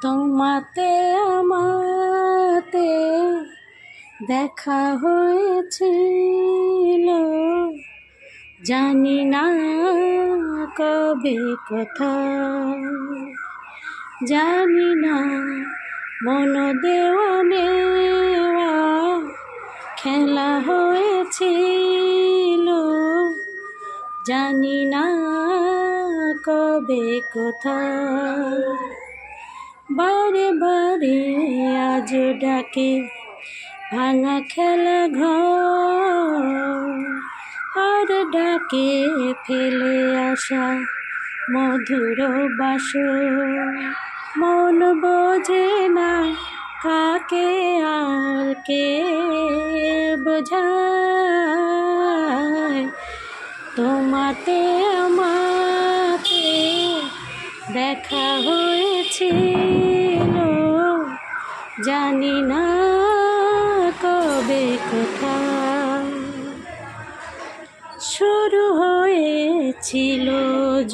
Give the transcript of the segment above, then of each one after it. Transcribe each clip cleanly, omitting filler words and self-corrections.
তোমাতে আমাতে দেখা হয়েছিল, জানি না কবে কোথায়, জানি না মন দেওয়া নেওয়া খেলা হয়েছিল, জানি না কবে কোথায়। বারে বারে আজ ডাকে ভাঙা খেলা ঘর, আর ডাকে ফেলে আসা মধুর বাসর। মন বোঝে না কাকে আর কে বোঝায়, তোমাতে আমাতে দেখা হয়েছিল, জানি না কবে কোথায়। শুরু হয়েছিল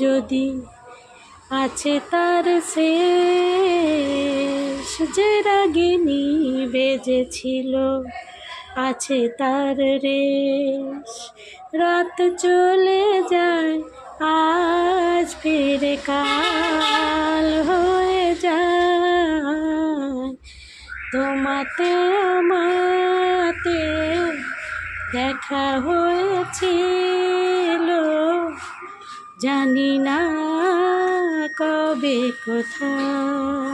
যদি আছে তার শেষ, যে রাগিনী বেজেছিল আছে তার রেশ। রাত চলে যায় আজ ফিরে কাল হয়ে যায়, তোমাতে আমাতে দেখা হয়েছিল, জানি না কবে কোথায়।